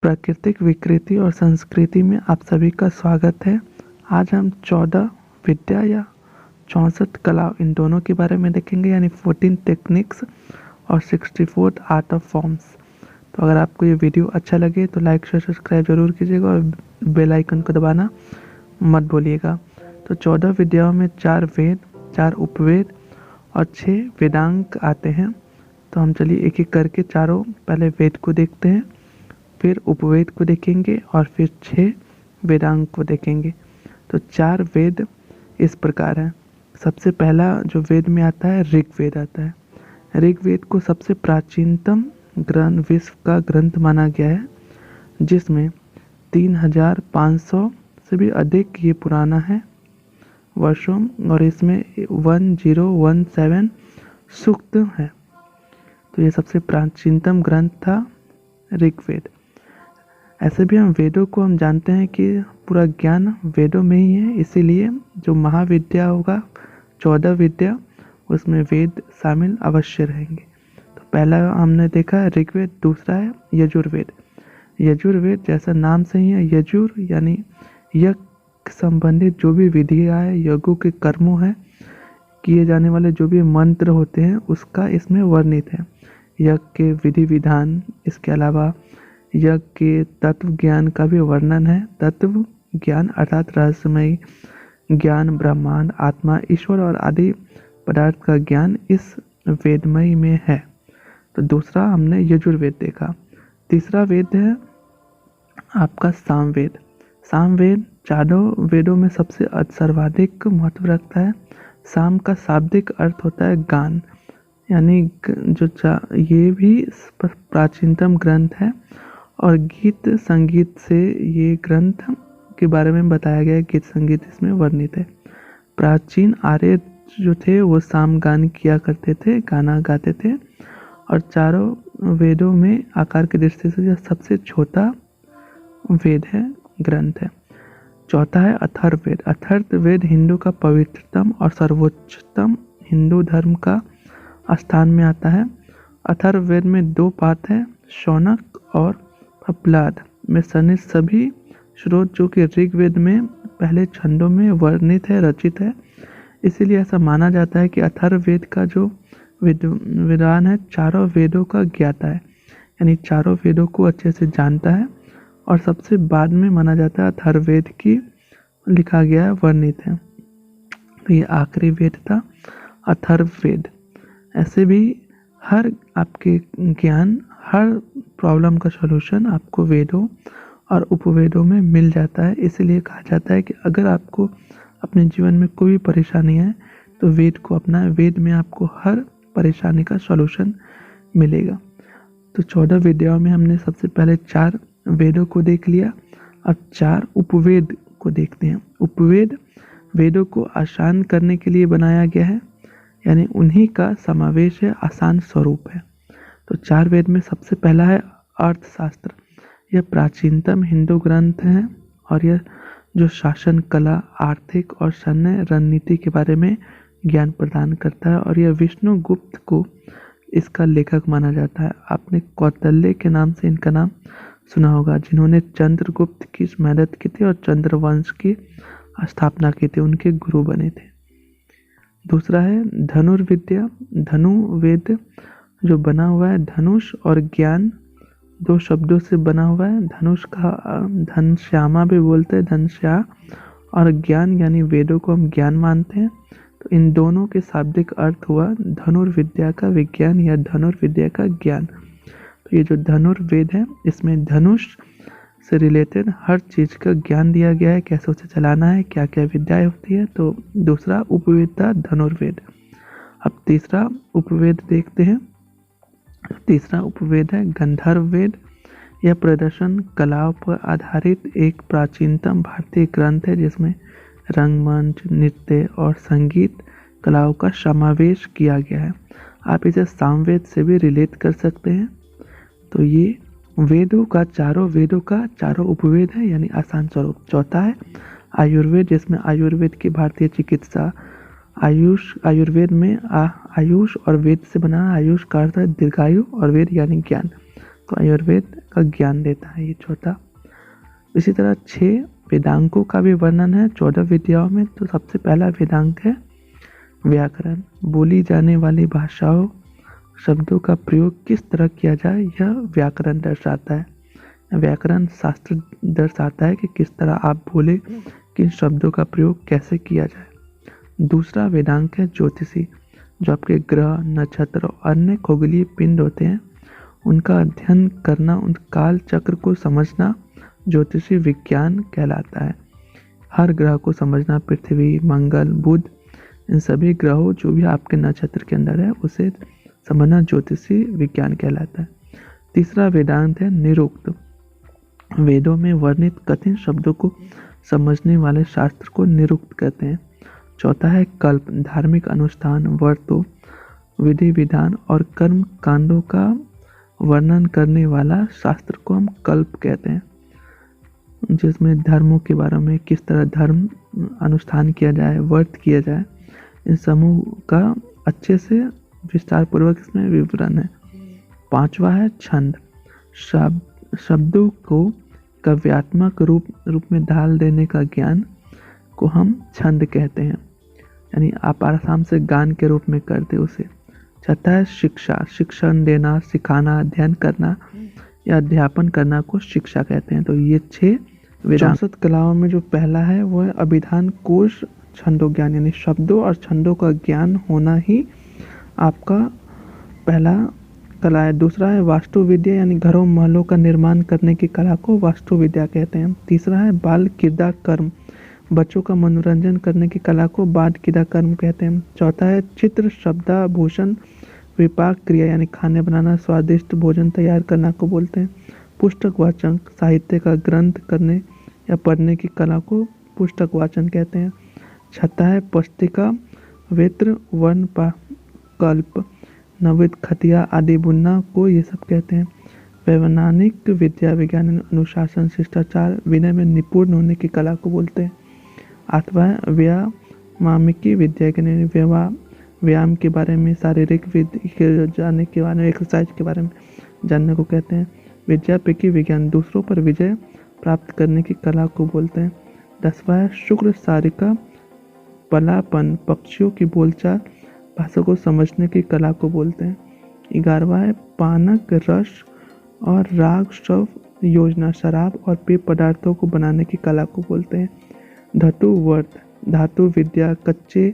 प्राकृतिक विकृति और संस्कृति में आप सभी का स्वागत है। आज हम 14 विद्या या 64 कला इन दोनों के बारे में देखेंगे, यानी 14 टेक्निक्स और 64 आर्ट ऑफ फॉर्म्स। तो अगर आपको ये वीडियो अच्छा लगे तो लाइक शेयर सब्सक्राइब जरूर कीजिएगा और बेल आइकन को दबाना मत भूलिएगा। तो 14 विद्याओं में 4 वेद, 4 उपवेद और 6 वेदांग आते हैं। तो हम चलिए एक एक करके चारों पहले वेद को देखते हैं, फिर उपवेद को देखेंगे और फिर 6 वेदांग को देखेंगे। तो 4 वेद इस प्रकार हैं। सबसे पहला जो वेद में आता है ऋग्वेद आता है। ऋग्वेद को सबसे प्राचीनतम ग्रंथ, विश्व का ग्रंथ माना गया है, जिसमें 3500 से भी अधिक ये पुराना है वर्षों, और इसमें 1017 सूक्त है। तो ये सबसे प्राचीनतम ग्रंथ था ऋग्वेद। ऐसे भी हम वेदों को हम जानते हैं कि पूरा ज्ञान वेदों में ही है, इसीलिए जो महाविद्या होगा 14 विद्या, उसमें वेद शामिल अवश्य रहेंगे। तो पहला हमने देखा ऋग्वेद, दूसरा है यजुर्वेद। यजुर्वेद जैसा नाम से ही है, यजुर यानी यज्ञ संबंधित जो भी विधियाँ है, यज्ञों के कर्मों है, किए जाने वाले जो भी मंत्र होते हैं उसका इसमें वर्णित है। यज्ञ के विधि विधान, इसके अलावा यज्ञ के तत्व ज्ञान का भी वर्णन है। तत्व ज्ञान अर्थात रहस्यमय ज्ञान, ब्रह्मांड, आत्मा, ईश्वर और आदि पदार्थ का ज्ञान इस वेदमय में है। तो दूसरा हमने यजुर्वेद देखा। तीसरा वेद है आपका सामवेद। सामवेद चारों वेदों में सबसे सर्वाधिक महत्व रखता है। साम का शाब्दिक अर्थ होता है गान, यानी जो ये भी प्राचीनतम ग्रंथ है और गीत संगीत से ये ग्रंथ के बारे में बताया गया है। गीत संगीत इसमें वर्णित है। प्राचीन आर्य जो थे वो साम गान किया करते थे, गाना गाते थे, और चारों वेदों में आकार की दृष्टि से सबसे छोटा वेद है, ग्रंथ है। चौथा है अथर्ववेद। अथर्ववेद हिंदू का पवित्रतम और सर्वोच्चतम हिंदू धर्म का स्थान में आता है। अथर्ववेद में 2 पाठ है, शौनक और प्रह्लाद में सन्निहित सभी स्रोत जो कि ऋग्वेद में पहले छंदों में वर्णित है, रचित है। इसीलिए ऐसा माना जाता है कि अथर्ववेद का जो विद्वान है चारों वेदों का ज्ञाता है, यानी चारों वेदों को अच्छे से जानता है, और सबसे बाद में माना जाता है अथर्ववेद की लिखा गया है, वर्णित है। तो ये आखिरी वेद था अथर्ववेद। ऐसे भी हर आपके ज्ञान, हर प्रॉब्लम का सलूशन आपको वेदों और उपवेदों में मिल जाता है। इसलिए कहा जाता है कि अगर आपको अपने जीवन में कोई भी परेशानी है तो वेद को अपनाएं। वेद में आपको हर परेशानी का सलूशन मिलेगा। तो 14 विद्याओं में हमने सबसे पहले 4 वेदों को देख लिया। अब 4 उपवेद को देखते हैं। उपवेद वेदों को आसान करने के लिए बनाया गया है, यानी उन्हीं का समावेश है, आसान स्वरूप है। तो 4 वेद में सबसे पहला है अर्थशास्त्र। यह प्राचीनतम हिंदू ग्रंथ है और यह जो शासन कला, आर्थिक और सैन्य रणनीति के बारे में ज्ञान प्रदान करता है, और यह विष्णुगुप्त को इसका लेखक माना जाता है। आपने कौटिल्य के नाम से इनका नाम सुना होगा, जिन्होंने चंद्रगुप्त की मदद की थी और चंद्रवंश की स्थापना की थी, उनके गुरु बने थे। दूसरा है धनुर्विद्या। धनुर्वेद जो बना हुआ है धनुष और ज्ञान 2 शब्दों से बना हुआ है। धनुष का धनश्यामा भी बोलते हैं, धनश्या, और ज्ञान यानी वेदों को हम ज्ञान मानते हैं। तो इन दोनों के शाब्दिक अर्थ हुआ धनुर्विद्या का विज्ञान या धनुर्विद्या का ज्ञान। तो ये जो धनुर्वेद है इसमें धनुष से रिलेटेड हर चीज़ का ज्ञान दिया गया है, कैसे उसे चलाना है, क्या क्या विद्याएं होती है। तो दूसरा उपवेद था धनुर्वेद। अब तीसरा उपवेद देखते हैं। तीसरा उपवेद है गंधर्व वेद। यह प्रदर्शन कलाओं पर आधारित एक प्राचीनतम भारतीय ग्रंथ है, जिसमें रंगमंच, नृत्य और संगीत कलाओं का समावेश किया गया है। आप इसे सामवेद से भी रिलेट कर सकते हैं। तो ये वेदों का चारों उपवेद है, यानी आसान स्वरूप। चौथा है आयुर्वेद, जिसमें आयुर्वेद की भारतीय चिकित्सा, आयुर्वेद में आयुष और वेद से बना। आयुष का अर्थ है दीर्घायु और वेद यानी ज्ञान। तो आयुर्वेद का ज्ञान देता है, ये चौथा। इसी तरह 6 वेदांगों का भी वर्णन है 14 विद्याओं में। तो सबसे पहला वेदांग है व्याकरण। बोली जाने वाली भाषाओं शब्दों का प्रयोग किस तरह किया जाए, यह व्याकरण दर्शाता है। व्याकरण शास्त्र दर्शाता है कि किस तरह आप बोले, किन शब्दों का प्रयोग कैसे किया जाए। दूसरा वेदांग है ज्योतिषी। जो आपके ग्रह, नक्षत्र और अन्य खगोलीय पिंड होते हैं उनका अध्ययन करना, उन काल चक्र को समझना ज्योतिषी विज्ञान कहलाता है। हर ग्रह को समझना, पृथ्वी, मंगल, बुध, इन सभी ग्रहों जो भी आपके नक्षत्र के अंदर है उसे समझना ज्योतिषी विज्ञान कहलाता है। तीसरा वेदांत है निरुक्त। वेदों में वर्णित कठिन शब्दों को समझने वाले शास्त्र को निरुक्त कहते हैं। चौथा है कल्प। धार्मिक अनुष्ठान, व्रतों, विधि विधान और कर्म कांडों का वर्णन करने वाला शास्त्र को हम कल्प कहते हैं, जिसमें धर्मों के बारे में, किस तरह धर्म अनुष्ठान किया जाए, व्रत किया जाए, इन समूह का अच्छे से विस्तार पूर्वक इसमें विवरण है। पांचवा है छंद। शब्दों को काव्यात्मक रूप में ढाल देने का ज्ञान को हम छंद कहते हैं, यानी आप आराम से गान के रूप में करते उसे। छठा है शिक्षा। शिक्षण देना, सिखाना, अध्ययन करना या अध्यापन करना को शिक्षा कहते हैं। तो ये 6 विरासत कलाओं में जो पहला है वो है अभिधान कोश छंदो ज्ञान, यानी शब्दों और छंदों का ज्ञान होना ही आपका पहला कला है। दूसरा है वास्तु विद्या, यानी घरों महलों का निर्माण करने की कला को वास्तु विद्या कहते हैं। तीसरा है बाल क्रीड़ा कर्म। बच्चों का मनोरंजन करने की कला को बाल क्रीड़ा कर्म कहते हैं। चौथा है चित्र शब्दाभूषण विपाक क्रिया, यानी खाने बनाना, स्वादिष्ट भोजन तैयार करना को बोलते हैं। पुस्तक वाचन, साहित्य का ग्रंथ करने या पढ़ने की कला को पुस्तक वाचन कहते हैं। छठा है पुस्तिका वेत्र वर्ण कल्प, नवविध खतिया आदि बुनना को ये सब कहते हैं। वैज्ञानिक विद्या, विज्ञान, अनुशासन, शिष्टाचार, विनय में निपुण होने की कला को बोलते हैं। आठवां है व्यायामिकी विद्या, व्यायाम के बारे में, शारीरिक विद्या जानने के बारे में, एक्सरसाइज के बारे में जानने को कहते हैं। विद्यापैकी विज्ञान, दूसरों पर विजय प्राप्त करने की कला को बोलते हैं। 10वां है शुक्र सारिका पलापन, पक्षियों की बोलचाल भाषा को समझने की कला को बोलते हैं। 11वां है पानक रस और राग स्रव योजना, शराब और पेय पदार्थों को बनाने की कला को बोलते हैं। धातु वर्त, धातु विद्या, कच्चे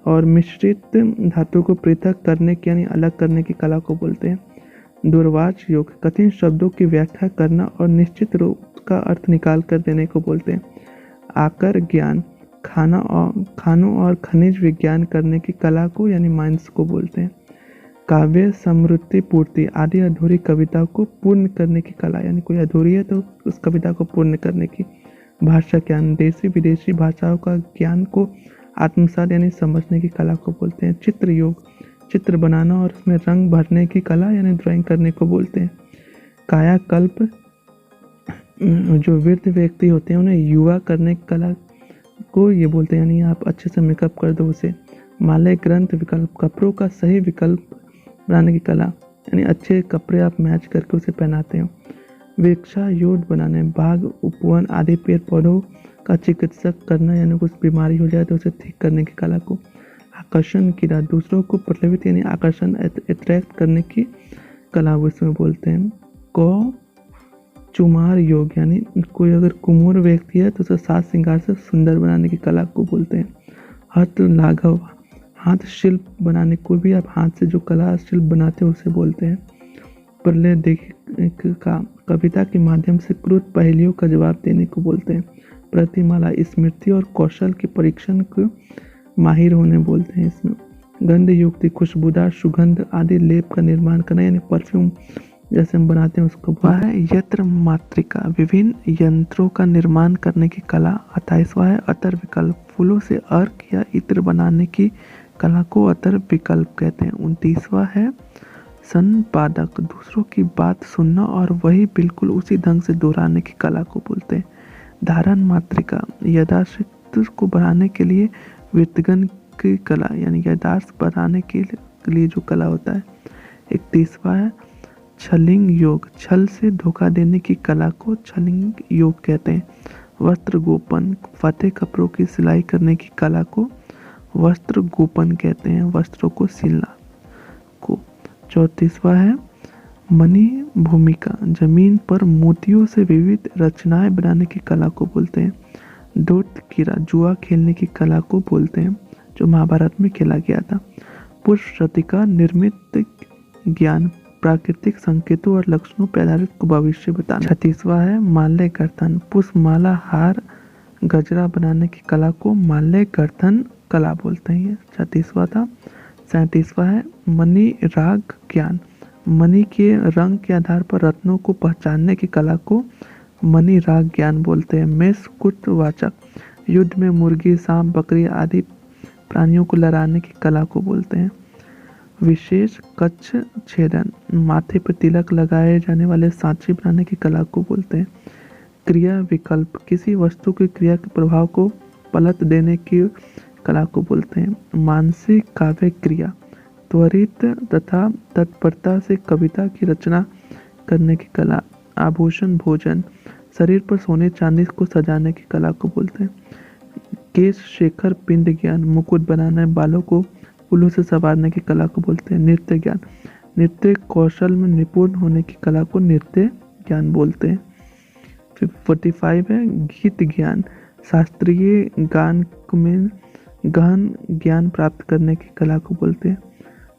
और मिश्रित धातु को पृथक करने की यानी अलग करने की कला को बोलते हैं। दूरवाच योग, कठिन शब्दों की व्याख्या करना और निश्चित रूप का अर्थ निकाल कर देने को बोलते हैं। आकर ज्ञान, खानों और खनिज विज्ञान करने की कला को यानी माइंस को बोलते हैं। काव्य समृद्धि पूर्ति, आदि अधूरी कविता को पूर्ण करने की कला, यानी कोई अधूरी है तो उस कविता को पूर्ण करने की। भाषा ज्ञान, देशी विदेशी भाषाओं का ज्ञान को आत्मसात यानी समझने की कला को बोलते हैं। चित्र योग, चित्र बनाना और उसमें रंग भरने की कला यानी ड्राइंग करने को बोलते हैं। कायाकल्प, जो वृद्ध व्यक्ति होते हैं उन्हें युवा करने की कला को ये बोलते हैं, यानी आप अच्छे से मेकअप कर दो उसे। माले ग्रंथ विकल्प, कपड़ों का सही विकल्प बनाने की कला, यानी अच्छे कपड़े आप मैच करके उसे पहनाते हो। वृक्षा योद्ध बनाने, बाग, उपवन आदि पेड़ पौधों का चिकित्सक करना, यानी कुछ बीमारी हो जाए तो उसे ठीक करने की कला को। आकर्षण क्रिया, दूसरों को प्रलोभित यानी आकर्षण अट्रैक्ट करने की कला वो इसमें बोलते हैं। कौ चुमार योग, यानी कोई अगर कुमूर व्यक्ति है तो उसे साज श्रृंगार से सुंदर बनाने की कला को बोलते हैं। हस्त लाघव, हाथ शिल्प बनाने को भी आप हाथ से जो कला शिल्प बनाते हैं उसे बोलते हैं। प्रलय देख का, कविता के माध्यम से क्रूर पहेलियों का जवाब देने को बोलते हैं। प्रतिमाला, स्मृति और कौशल के परीक्षण को माहिर होने बोलते हैं इसमें। गंध युक्ति, खुशबूदार सुगंध आदि लेप का निर्माण करना, यानी परफ्यूम जैसे हम बनाते हैं उसको। वह है यंत्र मात्रिका, विभिन्न यंत्रों का निर्माण करने की कला। 28वां है अतर विकल्प, फूलों से अर्क या इत्र बनाने की कला को अतर विकल्प कहते हैं। 29वां है संपादक, दूसरों की बात सुनना और वही बिल्कुल उसी ढंग से दोहराने की कला को बोलते हैं। धारण मात्रिका, यदार्थ को बढ़ाने के लिए व्युत्पन्न की कला, यानी यदार्थ बढ़ाने के लिए जो कला होता है। 31वां है छलिंग योग, छल से धोखा देने की कला को छलिंग योग कहते हैं। वस्त्र गोपन, फटे कपड़ों की सिलाई करने की कला को वस्त्र गोपन कहते हैं, वस्त्रों को सिलना को। 34वां है मणि भूमिका, जमीन पर मोतियों से विविध रचनाएं बनाने की कला को बोलते हैं। डोट कीरा, जुआ खेलने की कला को बोलते हैं, जो महाभारत में खेला गया था। पुष्पशतिका, निर्मित ज्ञान, प्राकृतिक संकेतों और लक्षणों पर आधारित को भविष्य बताना। 36वां है माल्य गर्तन, पुष्पमाला, हार, गजरा बनाने की कला को माल्य गर्तन कला बोलते हैं। 36वां था। 37वां है मणि राग ज्ञान, मणि के रंग के आधार पर रत्नों को पहचानने की कला को मणि राग ज्ञान बोलते हैं। मेष कुटवाचक, युद्ध में मुर्गी, सांप, बकरी आदि प्राणियों को लड़ाने की कला को बोलते हैं। विशेष कच्छ छेदन, माथे पर तिलक लगाए जाने वाले सांची बनाने की कला को बोलते हैं। क्रिया विकल्प, किसी वस्तु की क्रिया के प्रभाव को पलट देने की कला को बोलते हैं। मानसिक काव्य क्रिया, त्वरित तथा तत्परता से कविता की रचना करने की कला। आभूषण भोजन, शरीर पर सोने चांदी को सजाने की कला को बोलते हैं। केश शेखर पिंड ज्ञान, मुकुट बनाने, बालों को फूलों से संवारने की कला को बोलते हैं। नृत्य ज्ञान, नृत्य कौशल में निपुण होने की कला को नृत्य ज्ञान बोलते हैं। 45 है गीत ज्ञान, शास्त्रीय गान में गहन ज्ञान प्राप्त करने की कला को बोलते हैं।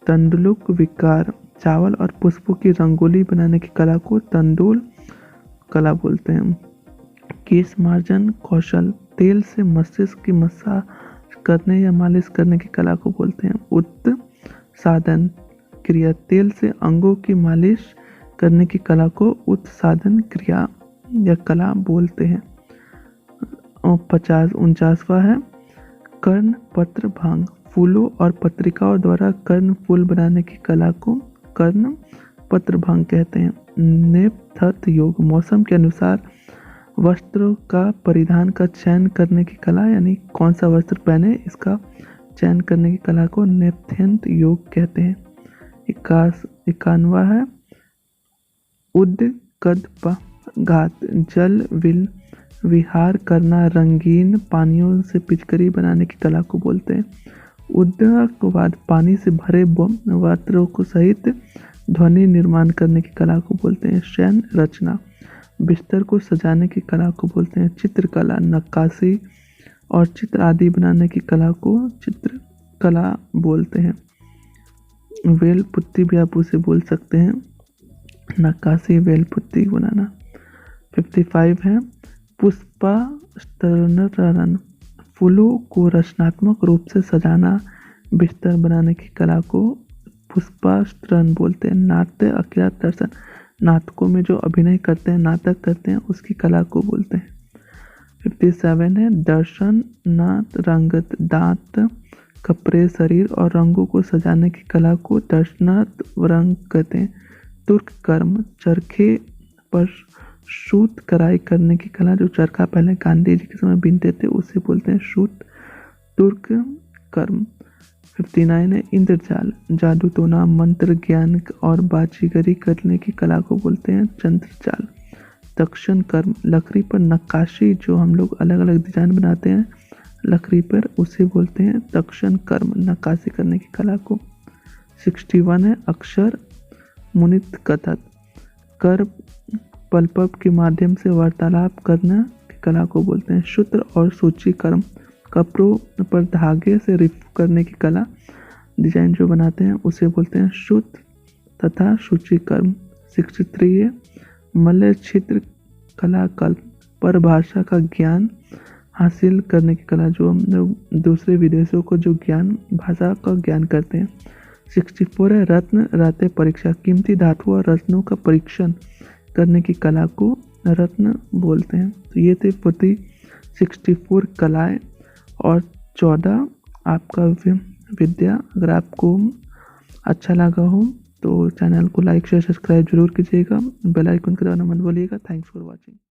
तंदुलुक विकार, चावल और पुष्पों की रंगोली बनाने की कला को तंदुल कला बोलते हैं। केश मार्जन कौशल, तेल से मस्तिष्क की मसाज करने या मालिश करने की कला को बोलते हैं। उत्साधन क्रिया, तेल से अंगों की मालिश करने की कला को उत्साधन क्रिया या कला बोलते हैं। 49वां है कर्ण पत्र भंग, फूलों और पत्रिकाओं द्वारा कर्ण फूल बनाने की कला को कर्ण पत्र भंग कहते हैं। नेपथ्य योग, मौसम के अनुसार वस्त्रों का परिधान का चयन करने की कला, यानी कौन सा वस्त्र पहने इसका चयन करने की कला को नेपथ्य योग कहते हैं। 51वां है उद्गतघात, जल विहार करना, रंगीन पानियों से पिचकारी बनाने की कला को बोलते हैं। उद्गतवाद, पानी से भरे पात्रों को सहित ध्वनि निर्माण करने की कला को बोलते हैं। शयन रचना, बिस्तर को सजाने की कला को बोलते हैं। चित्रकला, नक्काशी और चित्र आदि बनाने की कला को चित्रकला बोलते हैं। वेल पुत्ती भी आप उसे बोल सकते हैं, नक्काशी वेल पुत्ती बनाना। 55 है पुष्पास्तरण, फूलों को रचनात्मक रूप से सजाना, बिस्तर बनाने की कला को पुष्पास्तरण बोलते हैं। नाट्य अकिरा दर्शन, नाटकों में जो अभिनय करते हैं, नाटक करते हैं, उसकी कला को बोलते हैं। 57 है दर्शन नाट रंगत, दांत, कपड़े, शरीर और रंगों को सजाने की कला को दर्शनात् रंग कहते हैं। तुर्क कर्म, चरखे पर सूत कढ़ाई करने की कला, जो चरखा पहले गांधी जी के समय बीनते थे उसे बोलते हैं सूत तुर्क कर्म। 59 है इंद्रजाल, जादू टोना, मंत्र ज्ञान और बाजीगरी करने की कला को बोलते हैं चंद्रजाल। तक्षण कर्म, लकड़ी पर नक्काशी, जो हम लोग अलग अलग डिजाइन बनाते हैं लकड़ी पर, उसे बोलते हैं तक्षण कर्म, नक्काशी करने की कला को। 61 है अक्षर मुनित कथक, कर पल्पव के माध्यम से वार्तालाप करना की कला को बोलते हैं। सूत्र और सूची कर्म, कपड़ों पर धागे से रिफ करने की कला, डिजाइन जो बनाते हैं उसे बोलते हैं सूत्र तथा सूची कर्म। 63 है मल्ल चित्र कला कल्प, परिभाषा का ज्ञान हासिल करने की कला, जो हम लोग दूसरे विदेशों को जो ज्ञान भाषा का ज्ञान करते हैं। 64 है रत्न राते परीक्षा, कीमती धातुओं और रत्नों का परीक्षण करने की कला को रत्न बोलते हैं। तो ये थे 64 कलाएं और 14 आपका विद्या। अगर आपको अच्छा लगा हो तो चैनल को लाइक शेयर सब्सक्राइब जरूर कीजिएगा, बेल आइकन को दबाना मत भूलिएगा। Thanks for watching.